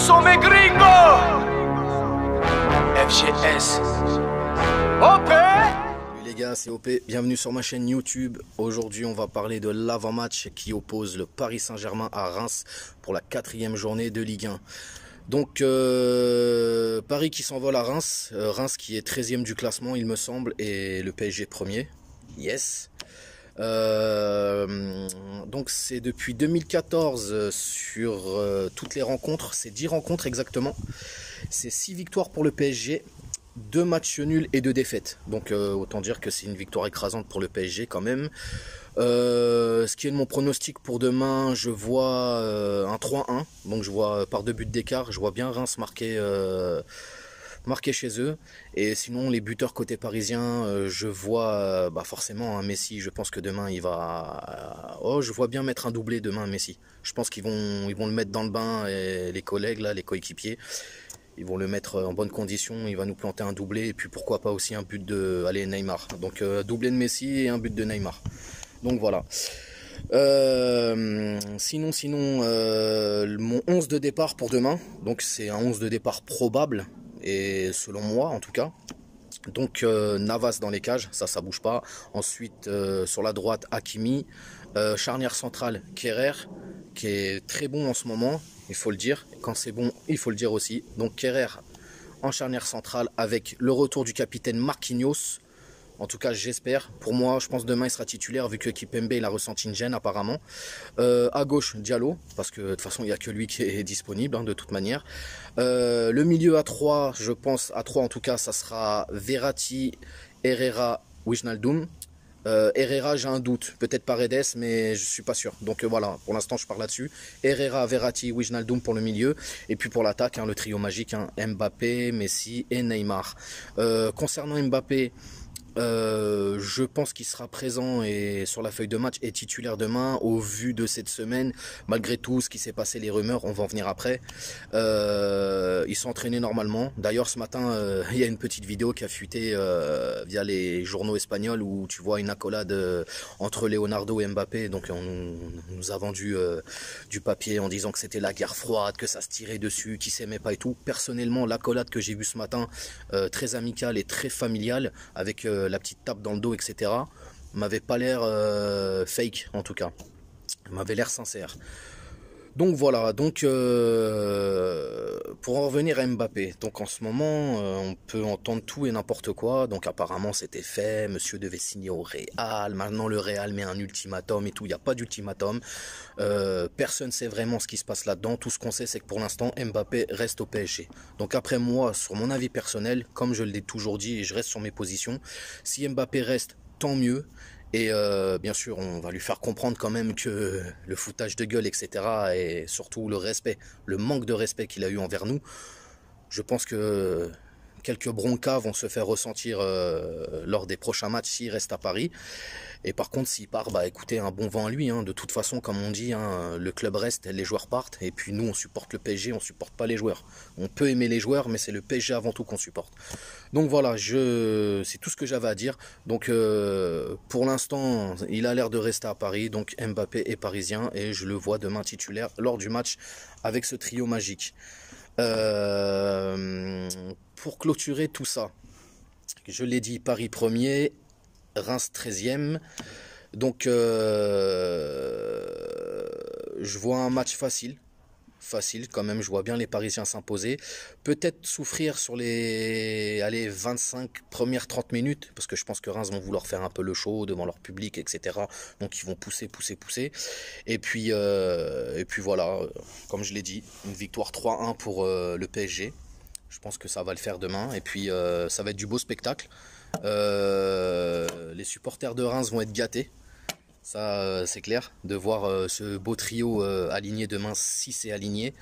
sont mes gringos. FGS. OP. Salut les gars, c'est OP, bienvenue sur ma chaîne YouTube. Aujourd'hui on va parler de l'avant-match qui oppose le Paris Saint-Germain à Reims pour la 4e journée de Ligue 1. Donc Paris qui s'envole à Reims, Reims qui est 13e du classement il me semble, et le PSG premier, yes. Donc c'est depuis 2014 sur toutes les rencontres, c'est 10 rencontres exactement, c'est 6 victoires pour le PSG, 2 matchs nuls et 2 défaites, donc autant dire que c'est une victoire écrasante pour le PSG quand même. Ce qui est de mon pronostic pour demain, je vois un 3-1, donc je vois par 2 buts d'écart, je vois bien Reims marquer chez eux. Et sinon les buteurs côté parisien, je vois forcément un Messi. Je pense que demain il va, je vois bien mettre un doublé demain Messi. Je pense qu'ils vont le mettre dans le bain, et les collègues là, les coéquipiers, ils vont le mettre en bonne condition. Il va nous planter un doublé, et puis pourquoi pas aussi un but de Neymar. Donc doublé de Messi et un but de Neymar. Donc voilà. Sinon, mon 11 de départ pour demain, donc c'est un 11 de départ probable, et selon moi en tout cas. Donc Navas dans les cages, ça bouge pas. Ensuite sur la droite Hakimi, charnière centrale Kerrer, qui est très bon en ce moment, il faut le dire. Quand c'est bon, il faut le dire aussi. Donc Kerrer en charnière centrale avec le retour du capitaine Marquinhos. En tout cas, j'espère. Pour moi, je pense demain il sera titulaire vu que Kimpembe il a ressenti une gêne apparemment. À gauche, Diallo, parce que de toute façon, il n'y a que lui qui est disponible, de toute manière. Le milieu à 3, je pense, à 3 en tout cas, ça sera Verratti, Herrera, Wijnaldum. Herrera, j'ai un doute, peut-être Paredes, mais je suis pas sûr. Donc voilà, pour l'instant, je pars là-dessus. Herrera, Verratti, Wijnaldum pour le milieu. Et puis pour l'attaque, le trio magique, Mbappé, Messi et Neymar. Concernant Mbappé, je pense qu'il sera présent et sur la feuille de match et titulaire demain au vu de cette semaine. Malgré tout ce qui s'est passé, les rumeurs, on va en venir après. Ils sont entraînés normalement. D'ailleurs ce matin il y a une petite vidéo qui a fuité via les journaux espagnols où tu vois une accolade entre Leonardo et Mbappé. Donc on nous a vendu du papier en disant que c'était la guerre froide, que ça se tirait dessus, qu'ils s'aimaient pas et tout. Personnellement, l'accolade que j'ai vue ce matin, très amicale et très familiale, avec la petite tape dans le dos, etc., m'avait pas l'air fake en tout cas, m'avait l'air sincère. Donc voilà, donc pour en revenir à Mbappé, donc en ce moment on peut entendre tout et n'importe quoi. Donc apparemment c'était fait, monsieur devait signer au Real, maintenant le Real met un ultimatum et tout. Il n'y a pas d'ultimatum, personne ne sait vraiment ce qui se passe là-dedans. Tout ce qu'on sait c'est que pour l'instant Mbappé reste au PSG. Donc après moi, sur mon avis personnel, comme je l'ai toujours dit et je reste sur mes positions, si Mbappé reste, tant mieux. Et bien sûr, on va lui faire comprendre quand même que le foutage de gueule, etc., et surtout le respect, le manque de respect qu'il a eu envers nous, je pense que quelques broncas vont se faire ressentir lors des prochains matchs s'il reste à Paris. Et par contre, s'il part, écoutez, un bon vent à lui. De toute façon, comme on dit, le club reste, les joueurs partent. Et puis nous, on supporte le PSG, on supporte pas les joueurs. On peut aimer les joueurs, mais c'est le PSG avant tout qu'on supporte. Donc voilà, c'est tout ce que j'avais à dire. Donc pour l'instant, il a l'air de rester à Paris. Donc Mbappé est parisien et je le vois demain titulaire lors du match avec ce trio magique. Pour clôturer tout ça, je l'ai dit, Paris premier, Reims 13e. Donc je vois un match facile quand même. Je vois bien les Parisiens s'imposer, peut-être souffrir sur les 25 premières 30 minutes, parce que je pense que Reims vont vouloir faire un peu le show devant leur public, etc. Donc ils vont pousser. Et puis voilà, comme je l'ai dit, une victoire 3-1 pour le PSG. Je pense que ça va le faire demain. Et puis ça va être du beau spectacle. Les supporters de Reims vont être gâtés. Ça c'est clair, de voir ce beau trio aligné demain, si c'est aligné.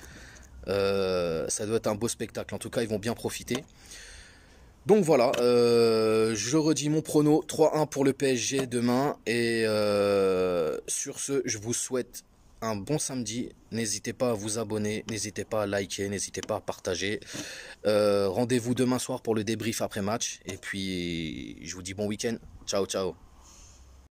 Ça doit être un beau spectacle. En tout cas, ils vont bien profiter. Donc voilà, je redis mon prono, 3-1 pour le PSG demain. Et sur ce, je vous souhaite un bon samedi. N'hésitez pas à vous abonner, n'hésitez pas à liker, n'hésitez pas à partager. Rendez-vous demain soir pour le débrief après match. Et puis, je vous dis bon week-end. Ciao, ciao.